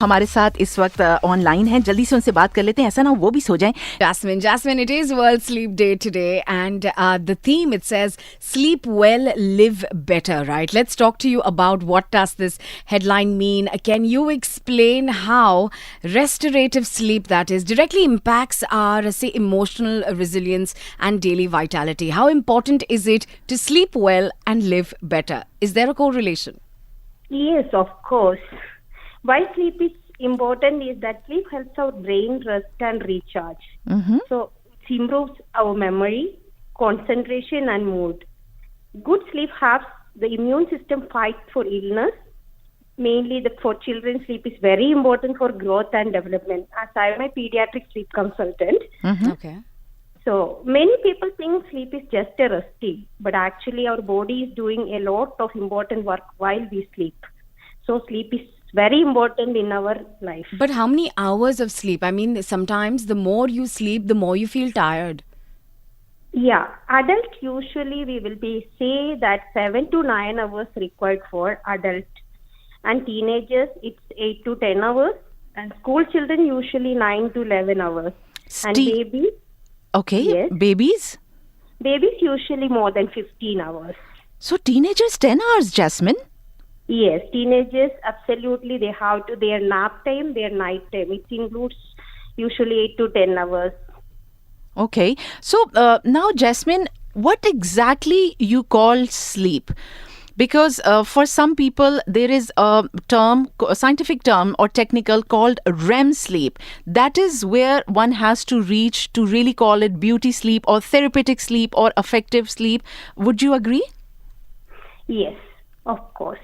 हमारे साथ इस वक्त ऑनलाइन है, जल्दी से उनसे बात कर लेते हैं, ऐसा ना वो भी सो जाएं। Jasmine, it is World Sleep Day today, and the theme, it says sleep well, live better, right? Let's talk to you about what does this headline mean. Can you explain how restorative sleep, that is, directly impacts our, say, emotional resilience and daily vitality? How important is it to sleep well and live better? Is there a correlation? Yes, of course. Why sleep is important is that sleep helps our brain rest and recharge. So it improves our memory, concentration, and mood. Good sleep helps the immune system fight for illness. Mainly for children, sleep is very important for growth and development. As I am a pediatric sleep consultant, Okay. so many people think sleep is just a resting, but actually our body is doing a lot of important work while we sleep. So sleep is very important in our life. But how many hours of sleep? I mean, sometimes the more you sleep, the more you feel tired. Yeah, adult usually we will be say that 7 to 9 hours required for adult, and teenagers it's 8 to 10 hours, and school children usually 9 to 11 hours, and babies. Okay, Yes. babies. Babies usually more than 15 hours. So teenagers 10 hours, Jasmine. Yes, teenagers absolutely they have to their nap time, their night time. It includes usually 8 to 10 hours. Okay, so now Jasmine, what exactly you call sleep? Because for some people there is a term, a scientific term or technical called REM sleep. That is where one has to reach to really call it beauty sleep or therapeutic sleep or effective sleep. Would you agree? Yes, of course.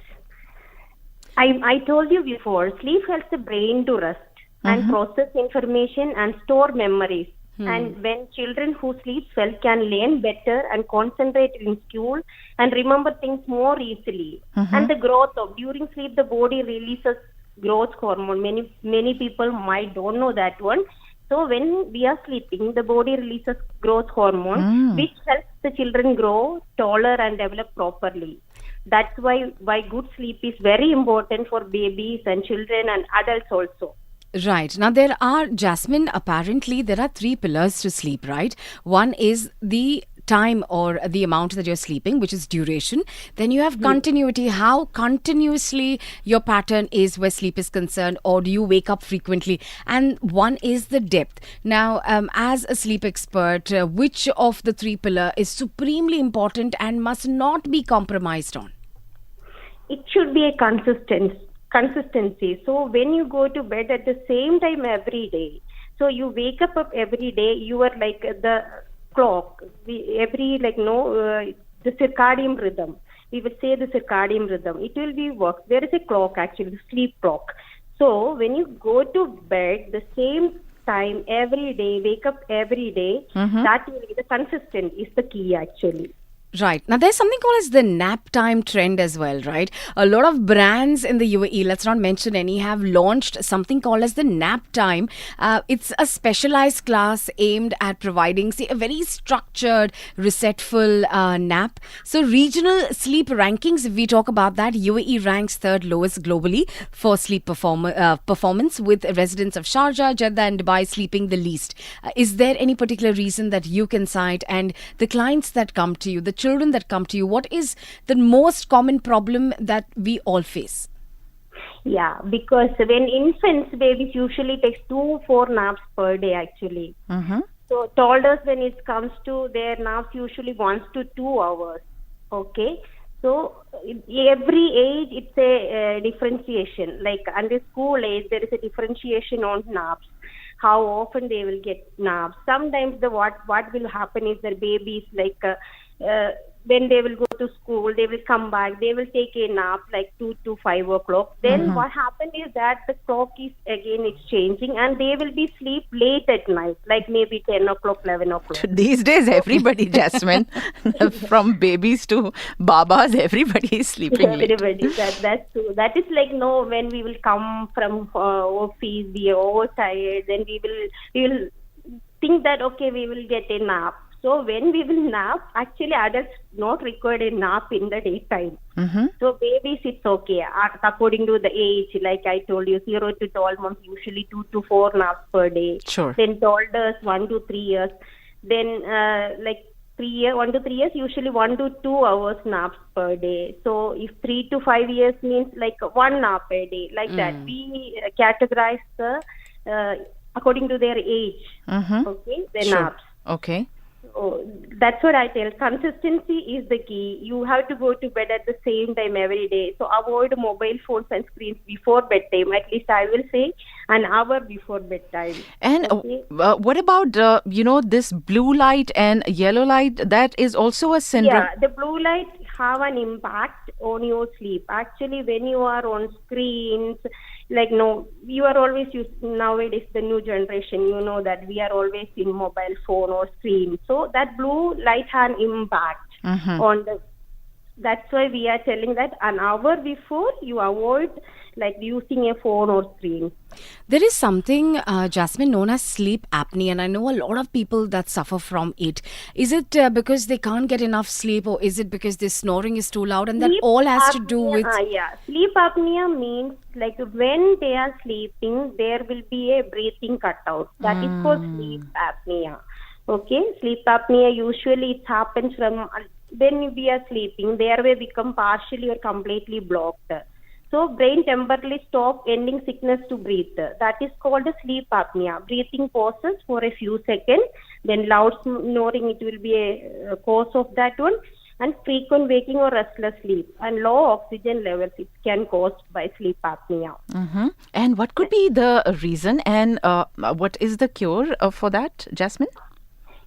I told you before, sleep helps the brain to rest and process information and store memories. And when children who sleep well can learn better and concentrate in school and remember things more easily. And the growth of during sleep, the body releases growth hormone. Many people might don't know that one. So when we are sleeping, the body releases growth hormone, which helps the children grow taller and develop properly. That's why good sleep is very important for babies and children and adults also. Right. Now, Jasmine, apparently there are three pillars to sleep, right? One is the time or the amount that you're sleeping, which is duration. Then you have continuity, how continuously your pattern is where sleep is concerned, or do you wake up frequently? And one is the depth. Now, as a sleep expert, which of the three pillar is supremely important and must not be compromised on? It should be a consistency. So when you go to bed at the same time every day, so you wake up every day, you are like the clock. The circadian rhythm. We will say the circadian rhythm. It will be work. There is a clock actually, the sleep clock. So when you go to bed the same time every day, wake up every day, that will be the consistent is the key actually. Right. Now, there's something called as the nap time trend as well, right? A lot of brands in the UAE, let's not mention any, have launched something called as the nap time. It's a specialized class aimed at providing, say, a very structured, resetful nap. So, regional sleep rankings, if we talk about that, UAE ranks third lowest globally for sleep performance, with residents of Sharjah, Jeddah, and Dubai sleeping the least. Is there any particular reason that you can cite? And the clients that come to you, the children that come to you, what is the most common problem that we all face? Yeah, because when infants, babies usually takes 2-4 naps per day actually. So toddlers, when it comes to their naps, usually 1 to 2 hours. Okay, so every age it's a differentiation. Like under school age, there is a differentiation on naps. How often they will get naps. Sometimes what will happen is that babies when they will go to school, they will come back, they will take a nap like 2 to 5 o'clock. Then what happens is that the clock is again it's changing and they will be sleep late at night, like maybe 10 o'clock, 11 o'clock. These days, everybody, Jasmine, from babies to babas, everybody is sleeping late. Everybody, that's true. That is like when we will come from office, we are overtired, then we will think that okay, we will get a nap. So when we will nap, actually adults not required a nap in the daytime. So babies, it's okay. According to the age, like I told you, 0 to 12 months, usually 2 to 4 naps per day. Sure. Then toddlers, 1 to 3 years. Then like 1 to 3 years, usually 1 to 2 hours naps per day. So if 3 to 5 years means like 1 nap a day, like that. We categorize the according to their age. Okay, the Sure. naps. Okay. So that's what I tell. Consistency is the key. You have to go to bed at the same time every day. So avoid mobile phones and screens before bedtime. At least I will say an hour before bedtime. And Okay. what about, this blue light and yellow light? That is also a syndrome. Yeah, the blue light have an impact on your sleep. Actually, when you are on screens, like no, you are always using nowadays the new generation. You know that we are always in mobile phone or screen. So that blue light has an impact on the. That's why we are telling that an hour before you avoid like using a phone or screen. There is something, Jasmine, known as sleep apnea, and I know a lot of people that suffer from it. Is it because they can't get enough sleep, or is it because their snoring is too loud, and that Sleep all has to do apnea, with... sleep apnea means like when they are sleeping, there will be a breathing cutout. That is called sleep apnea. Okay, sleep apnea usually it happens from when we are sleeping, the airway become partially or completely blocked. So brain temporarily stop ending sickness to breathe. That is called a sleep apnea. Breathing pauses for a few seconds, then loud snoring, it will be a cause of that one, and frequent waking or restless sleep and low oxygen levels, it can cause by sleep apnea. And what could be the reason, and what is the cure for that, Jasmine?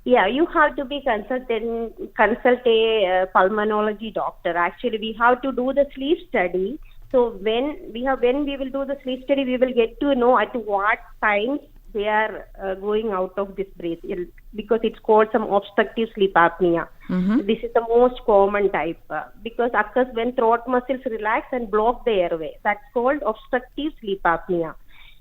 Yeah, you have to be consult a pulmonology doctor. Actually, we have to do the sleep study. So when we will do the sleep study, we will get to know at what times they are going out of this breath, because it's called some obstructive sleep apnea. This is the most common type because occurs when throat muscles relax and block the airway. That's called obstructive sleep apnea.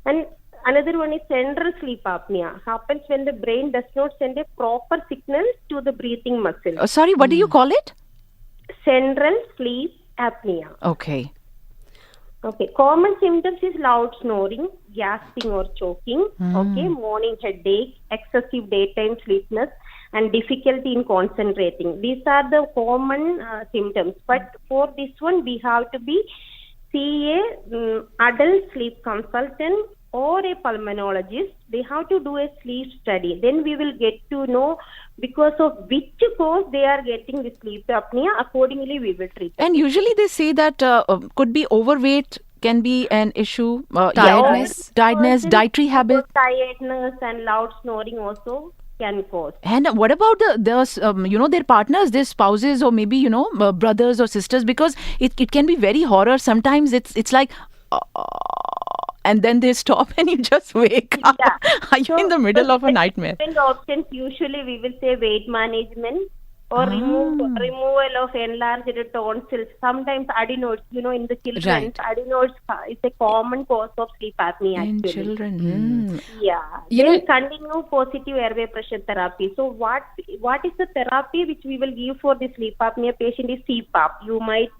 And another one is central sleep apnea. Happens when the brain does not send a proper signal to the breathing muscle. Sorry, what do you call it? Central sleep apnea. Okay. Okay. Common symptoms is loud snoring, gasping or choking. Okay. Morning headache, excessive daytime sleepiness, and difficulty in concentrating. These are the common symptoms. But for this one, we have to see a adult sleep consultant or a pulmonologist. They have to do a sleep study. Then we will get to know because of which cause they are getting the sleep apnea. Accordingly, we will treat them. And usually they say that could be overweight can be an issue. Tiredness. Tiredness, dietary habit. Tiredness and loud snoring also can cause. And what about their partners, their spouses, or maybe brothers or sisters? Because it can be very horror. Sometimes it's like. And then they stop and you just wake up. Yeah. Are you in the middle of a nightmare? Different options, usually we will say weight management or removal of enlarged tonsils. Sometimes adenoids, in the children, Right. adenoids is a common cause of sleep apnea In actually. children. Yeah. Then continue positive airway pressure therapy. So what is the therapy which we will give for the sleep apnea patient is CPAP. You might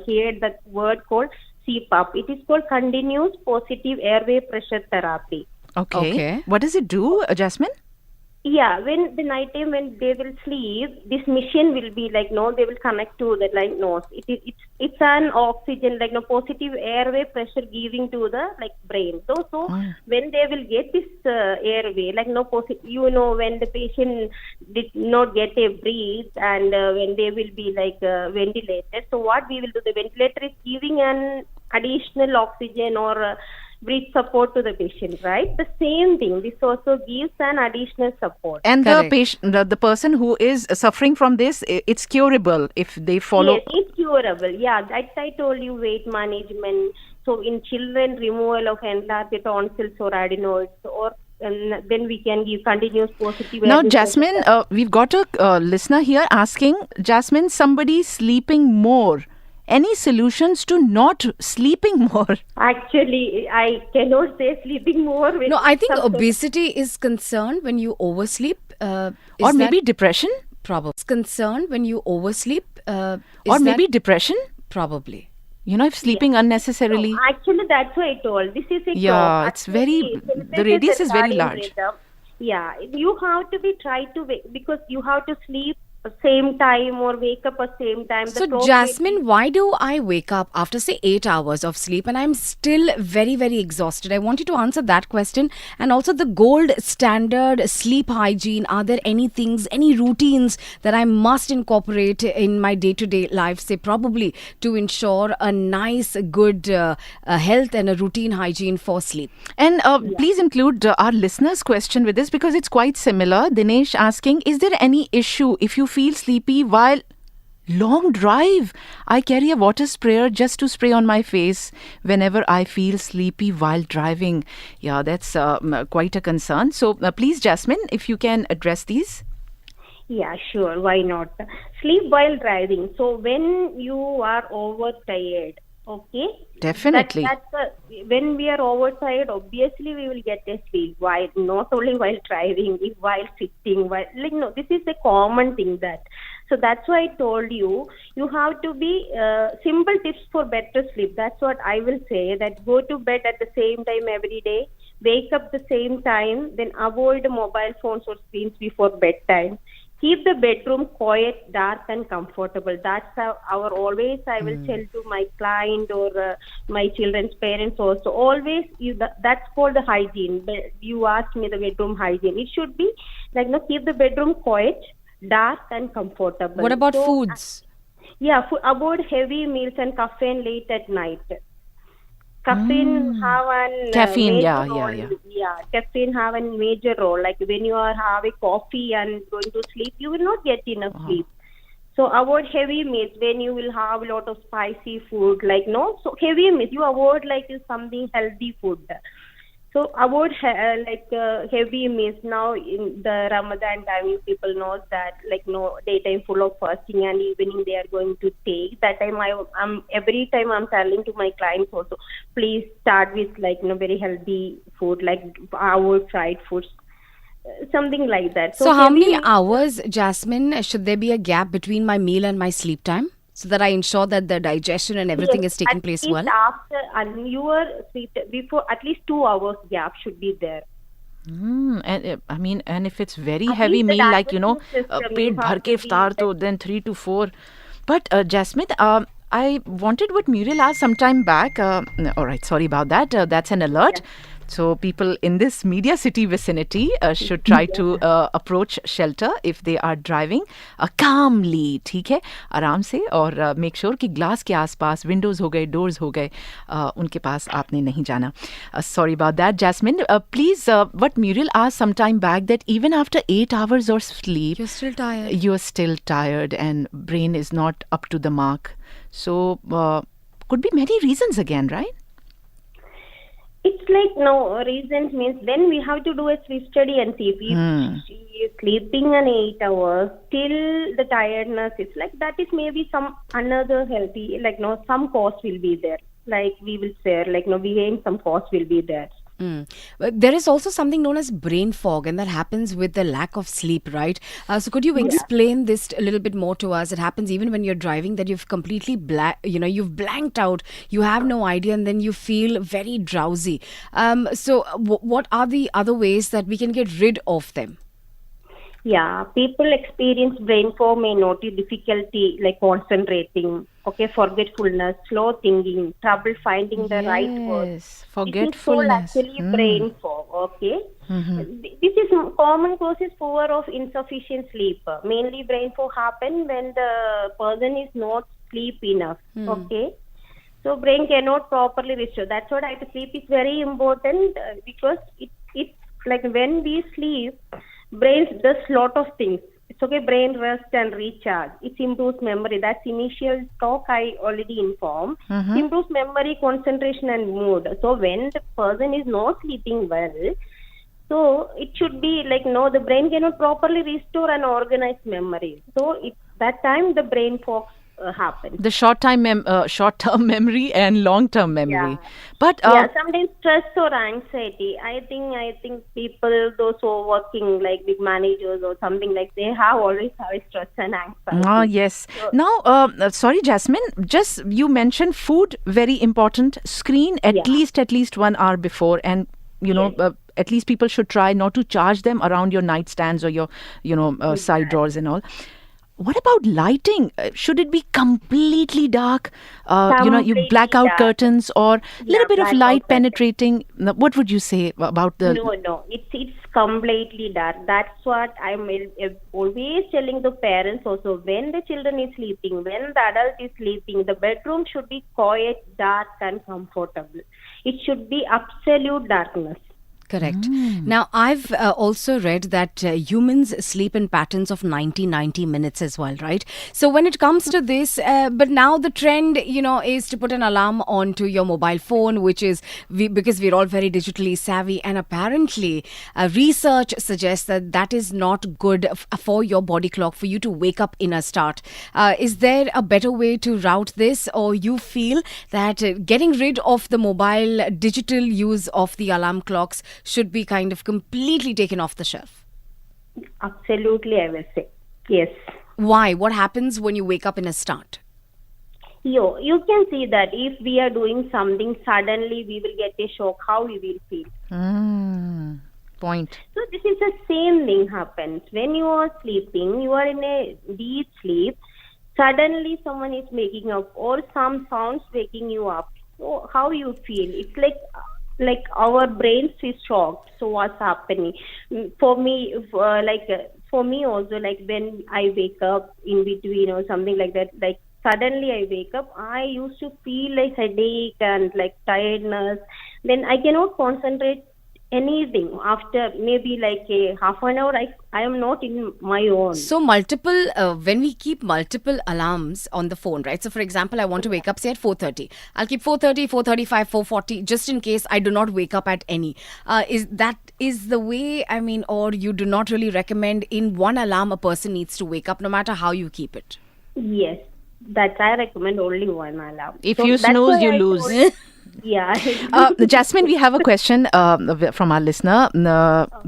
hear that word called CPAP. It is called continuous positive airway pressure therapy. Okay. What does it do, Jasmine? Yeah, when the night time when they will sleep, this machine will be like they will connect to the nose. It's an oxygen positive airway pressure giving to the brain. So when they will get this airway when the patient did not get a breathe and when they will be ventilated. So what we will do, the ventilator is giving an additional oxygen or breathe support to the patient, right? The same thing. This also gives an additional support. And Correct. the patient, the person who is suffering from this, it's curable if they follow. Yes, it's curable. Yeah, that I told you, weight management. So in children, removal of enlarged tonsils or adenoids, or and then we can give continuous positive. Now, airway Jasmine, we've got a listener here asking, Jasmine, somebody sleeping more any solutions to not sleeping more? Actually, I cannot say sleeping more. With No, I think some obesity is concerned when you oversleep. Or maybe depression? probably concerned when you oversleep. Or Is maybe that depression? probably? If sleeping No, unnecessarily. actually, that's what I told. This is a Yeah, top. it's very, Actually, the celebrated radius is very circadian large. rhythm. Yeah, you have to be try to wake because you have to sleep same time or wake up at same time. The So, clock will be. Jasmine, why do I wake up after, say, 8 hours of sleep and I'm still very, very exhausted? I want you to answer that question. And also, the gold standard sleep hygiene. Are there any things, any routines that I must incorporate in my day to day life, say, probably to ensure a nice, good health and a routine hygiene for sleep? And please include our listeners' question with this because it's quite similar. Dinesh asking, is there any issue if you feel sleepy while long drive? I carry a water sprayer just to spray on my face whenever I feel sleepy while driving. Yeah, that's quite a concern. So please, Jasmine, if you can address these. Yeah, sure. Why not? Sleep while driving. So when you are overtired, okay? Definitely. When we are overtired, obviously we will get a sleep. While not only while driving, if while sitting, while no, this is a common thing that. So that's why I told you, you have to be simple tips for better sleep. That's what I will say. That go to bed at the same time every day, wake up the same time, then avoid mobile phones or screens before bedtime. Keep the bedroom quiet, dark, and comfortable. That's our always. I will tell to my client or my children's parents also. Always, that's called the hygiene. You asked me the bedroom hygiene. It should be like keep the bedroom quiet, dark, and comfortable. What about So, foods? Yeah, avoid heavy meals and caffeine late at night. Caffeine have an Caffeine, major yeah, role. yeah. Yeah, caffeine have a major role. Like when you are having coffee and going to sleep, you will not get enough sleep. So avoid heavy meals when you will have a lot of spicy food. Like so heavy meals you avoid something healthy food. So avoid heavy meals. Now in the Ramadan time, people know that daytime full of fasting and evening they are going to take. That time I'm every time I'm telling to my clients also, please start with very healthy food like avoid fried foods, something like that. So, how heavy many meals. hours, Jasmine, should there be a gap between my meal and my sleep time so that I ensure that the digestion and everything Yes, is taking at place least well? after and your sleep before at least 2 hours gap should be there. And if it's very At heavy least the meal like digestive system you पेट भर have के to be इफ्तार तो then 3 to 4. But Jasmine, I wanted what Muriel asked some time back. All right, sorry about that. That's an alert. So people in this media city vicinity should try to approach shelter if they are driving calmly. ठीक है, आराम से और make sure कि glass के आसपास windows हो गए, doors हो गए, उनके पास आपने नहीं जाना. Sorry about that, Jasmine. Please, what Muriel asked some time back that even after 8 hours of sleep, You're still tired. you're still tired and brain is not up to the mark. So could be many reasons again, right? It's like no reasons means then we have to do a sleep study and see if she is sleeping an 8 hours till the tiredness. It's like that is maybe some another healthy some cause will be there. Like we will say we some cause will be there. But there is also something known as brain fog, and that happens with the lack of sleep, right? So, could you explain this a little bit more to us? It happens even when you're driving that you've completely you've blanked out, you have no idea, and then you feel very drowsy. So, what are the other ways that we can get rid of them? Yeah, people experience brain fog may notice difficulty like concentrating, forgetfulness, slow thinking, trouble finding the right words. Yes, This is called forgetfulness. actually brain fog, okay? This is common causes for of insufficient sleep. Mainly brain fog happen when the person is not sleep enough, okay? So brain cannot properly restore. That's what sleep is very important because it's like when we sleep, brain does lot of things. It's okay, brain rest and recharge. It improves memory. That's initial talk I already informed. It improves memory, concentration, and mood. So when the person is not sleeping well, so it should be the brain cannot properly restore and organize memory. So that time the brain fog happens. The short-term memory and long-term memory. Yeah. But Yeah, sometimes stress or anxiety. I think people, those who are working like big managers or something, like they have always have stress and anxiety. yes. So, Now, sorry, Jasmine. Just you mentioned food, very important. Screen yeah. at least 1 hour before, and Yes. at least people should try not to charge them around your nightstands or your side drawers and all. What about lighting? Should it be completely dark? You black Completely out dark. curtains or a Yeah, little bit of blackout light curtain. penetrating. What would you say about the? No, it's completely dark. That's what I'm always telling the parents also. When the children is sleeping, when the adult is sleeping, the bedroom should be quiet, dark, and comfortable. It should be absolute darkness. Correct. Now, I've also read that humans sleep in patterns of 90 minutes as well, right? So when it comes to this, but now the trend, is to put an alarm onto your mobile phone, which is because we're all very digitally savvy. And apparently, research suggests that that is not good for your body clock, for you to wake up in a start. Is there a better way to route this, or you feel that getting rid of the mobile digital use of the alarm clocks should be kind of completely taken off the shelf? Absolutely, I will say. Yes. Why? What happens when you wake up in a start? You can see that if we are doing something, suddenly we will get a shock, how we will feel. Point. So this is the same thing happens. When you are sleeping, you are in a deep sleep, suddenly someone is waking up or some sounds waking you up. So how you feel? It's like our brains is shocked. So what's happening? For me, for me also, like when I wake up in between or something like that, like suddenly I wake up, I used to feel like headache and like tiredness. Then I cannot concentrate anything. After maybe like a half an hour, I am not in my own. So when we keep multiple alarms on the phone, right? So for example, I want to wake up, say at 4:30. I'll keep 4:30, 4:35, 4:40, just in case I do not wake up at any. Is the way, or you do not really recommend in one alarm a person needs to wake up, no matter how you keep it? Yes, that I recommend only one alarm. If So you that's snooze, why you I lose. told- yeah. Jasmine, we have a question from our listener.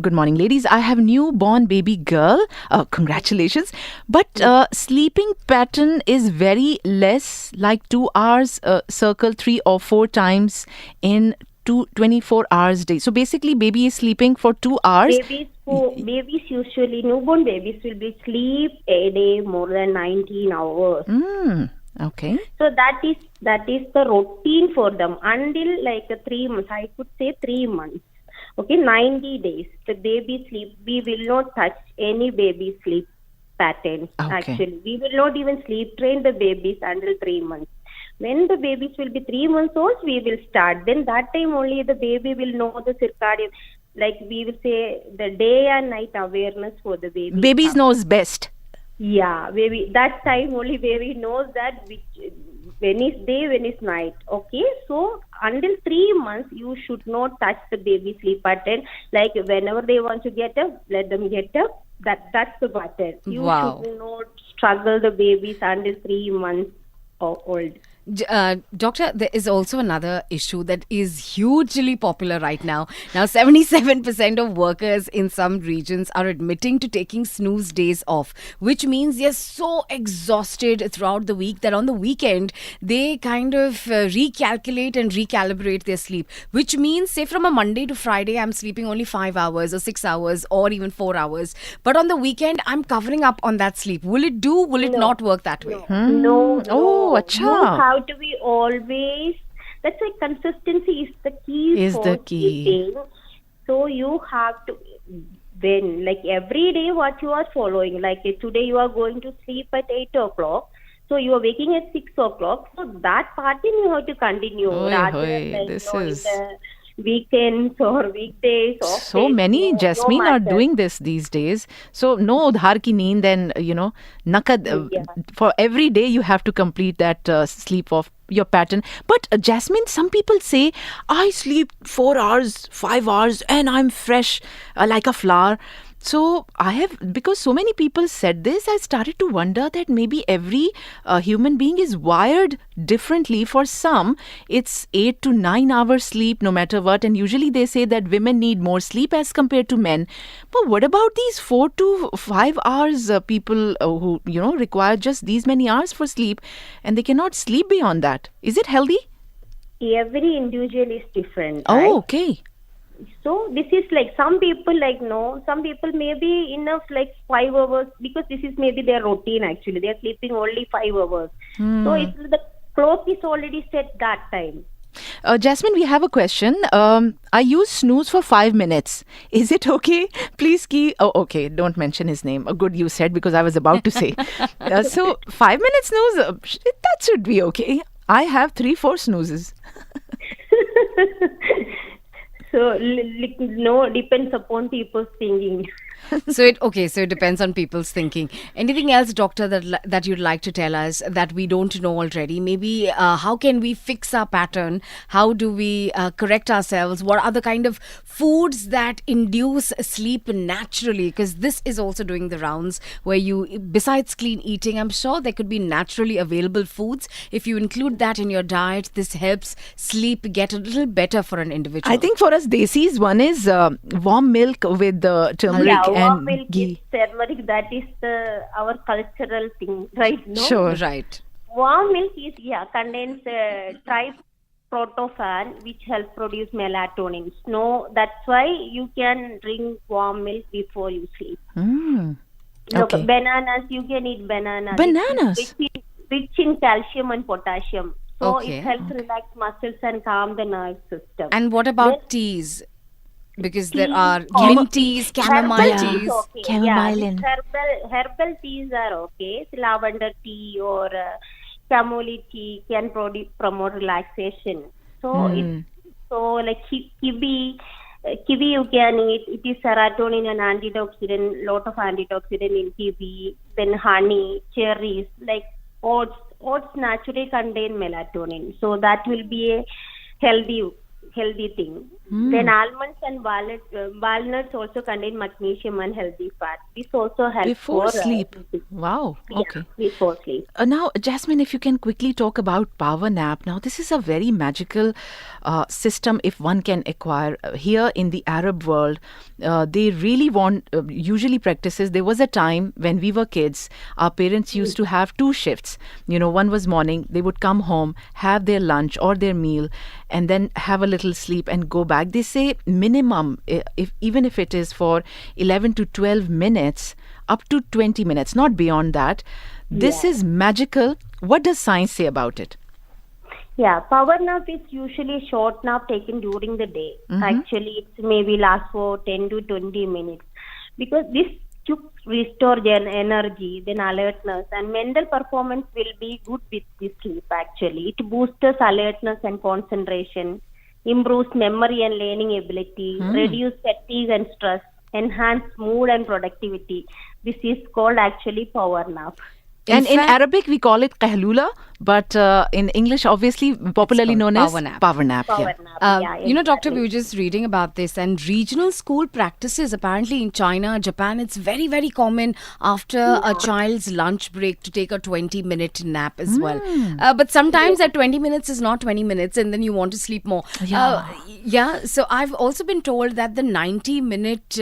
Good morning, ladies. I have newborn baby girl. Congratulations. But sleeping pattern is very less, like 2 hours, circle 3 or 4 times in 24 hours day. So basically, baby is sleeping for 2 hours. Babies usually, newborn babies will be sleep a day more than 19 hours. Okay. So that is the routine for them until like 3 months. I could say 3 months. Okay, 90 days. The baby sleep. We will not touch any baby sleep pattern. Okay. Actually, we will not even sleep train the babies until 3 months. When the babies will be 3 months old, we will start. Then that time only the baby will know the circadian, like we will say the day and night awareness for the baby. Babies knows best. Yeah, baby. That time only baby knows that when is day, when is night. Okay, so until 3 months, you should not touch the baby sleep pattern. Like whenever they want to get up, let them get up. That's the pattern. You Wow. should not struggle the babies until 3 months old. Doctor, there is also another issue that is hugely popular right now. Now, 77% of workers in some regions are admitting to taking snooze days off, which means they're so exhausted throughout the week that on the weekend, they kind of recalculate and recalibrate their sleep, which means, say, from a Monday to Friday, I'm sleeping only 5 hours or 6 hours or even 4 hours. But on the weekend, I'm covering up on that sleep. Will it do? Will it not work that way? No. Oh, acha. You have to be always. That's why consistency is the key. Is for the key. sleeping. So you have to, when like every day what you are following. Like today you are going to sleep at 8 o'clock. So you are waking at 6 o'clock. So that pattern you have to continue. Oi, rather oi, than, like, this in is- the weekends or weekdays. So many, Jasmine, are doing this these days. So no udhar ki neend, then nakad. Yeah. For every day you have to complete that sleep of your pattern. But Jasmine, some people say I sleep 4 hours, 5 hours, and I'm fresh like a flower. So because so many people said this, I started to wonder that maybe every human being is wired differently. For some, it's 8 to 9 hours sleep no matter what. And usually they say that women need more sleep as compared to men. But what about these 4 to 5 hours people who, require just these many hours for sleep and they cannot sleep beyond that? Is it healthy? Every individual is different. Oh, right? okay. So this is like some people no, some people maybe enough 5 hours because this is maybe their routine actually. They are sleeping only 5 hours. So it's the clock is already set that time. Jasmine, we have a question. I use snooze for 5 minutes. Is it okay? Please key. Oh, okay. Don't mention his name. Good, you said because I was about to say. So 5 minutes snooze, that should be okay. I have 3-4 snoozes. So no, depends upon people's thinking. So it depends on people's thinking. Anything else, doctor, that you'd like to tell us that we don't know already? Maybe how can we fix our pattern? How do we correct ourselves? What are the kind of foods that induce sleep naturally? Because this is also doing the rounds where besides clean eating, I'm sure there could be naturally available foods. If you include that in your diet, this helps sleep get a little better for an individual. I think for us desis, one is warm milk with turmeric Warm and milk ghee. is turmeric. That is our cultural thing, right? No? Sure. Right. Warm milk is contains tryptophan, which helps produce melatonin. No, that's why you can drink warm milk before you sleep. Look, Okay. bananas, you can eat bananas. Bananas? Rich in calcium and potassium. So Okay. it helps relax muscles and calm the nerve system. And what about teas? Because there are mint teas, chamomile Herbal teas. teas okay. Chamomile Yeah, and- herbal teas are okay. So lavender tea or chamomile tea can promote relaxation. So kiwi you can eat. It is serotonin and antioxidant. Lot of antioxidant in kiwi. Then honey, cherries, like oats. Oats naturally contain melatonin, so that will be a healthy thing. Then almonds and walnuts also contain magnesium and healthy fat. This also helps Before for sleep. Wow. Okay. Yeah, before sleep. Now, Jasmine, if you can quickly talk about power nap. Now, this is a very magical system if one can acquire. Here in the Arab world, they really usually practices. There was a time when we were kids, our parents used to have 2 shifts. One was morning, they would come home, have their lunch or their meal, and then have a little sleep and go back. They say minimum, even if it is for 11 to 12 minutes, up to 20 minutes, not beyond that. This is magical. What does science say about it? Yeah, power nap is usually a short nap taken during the day. Actually, it's maybe last for 10 to 20 minutes. Because this to restore energy, then alertness, and mental performance will be good with this sleep actually. It boosts alertness and concentration, improves memory and learning ability, reduce fatigue and stress, enhance mood and productivity. This is called actually power nap. And in fact- Arabic, we call it qahlula, but in English, obviously, popularly known as power nap. power nap. Power Yeah. nap. Yeah, Doctor, we were just reading about this, and regional school practices apparently in China, Japan, it's very, very common after a child's lunch break to take a 20-minute nap as well. But sometimes that 20 minutes is not 20 minutes, and then you want to sleep more. So I've also been told that the 90-minute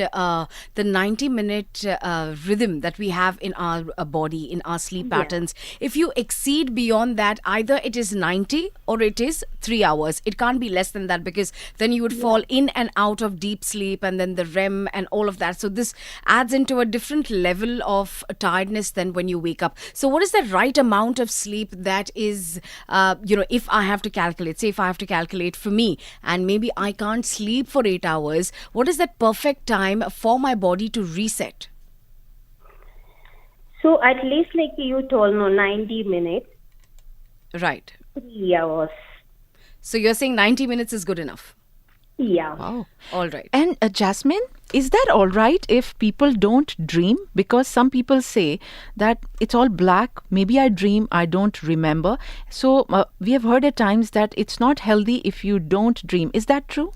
rhythm that we have in our body, in our sleep patterns, if you exceed beyond that, either it is 90 or it is 3 hours. It can't be less than that, because then you would fall in and out of deep sleep, and then the REM and all of that. So this adds into a different level of tiredness than when you wake up. So what is the right amount of sleep that is, if I have to calculate, say if I have to calculate for me, and maybe I can't sleep for 8 hours, what is that perfect time for my body to reset? So at least like you told, 90 minutes, Right. 3 hours. So you're saying 90 minutes is good enough? Yeah. Wow. All right. And Jasmine, is that all right if people don't dream? Because some people say that it's all black. Maybe I dream, I don't remember. So we have heard at times that it's not healthy if you don't dream. Is that true?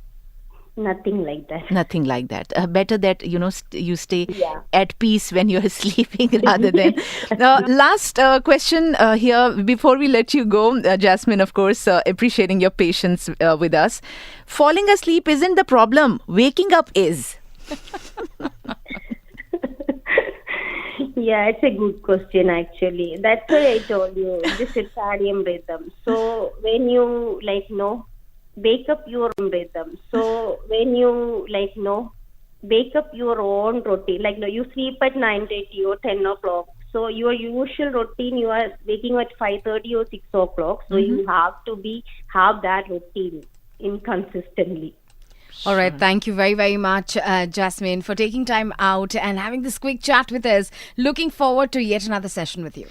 Nothing like that. Nothing like that. Better that you stay Yeah. at peace when you're sleeping rather than. Last question here before we let you go, Jasmine. Of course, appreciating your patience with us. Falling asleep isn't the problem. Waking up is. Yeah, it's a good question actually. That's why I told you the circadian rhythm. So when you wake up your own rhythm. So when you wake up your own routine, you sleep at 9:30 or 10 o'clock. So your usual routine, you are waking at 5:30 or 6 o'clock. So you have to have that routine inconsistently. All right. Thank you very, very much, Jasmine, for taking time out and having this quick chat with us. Looking forward to yet another session with you.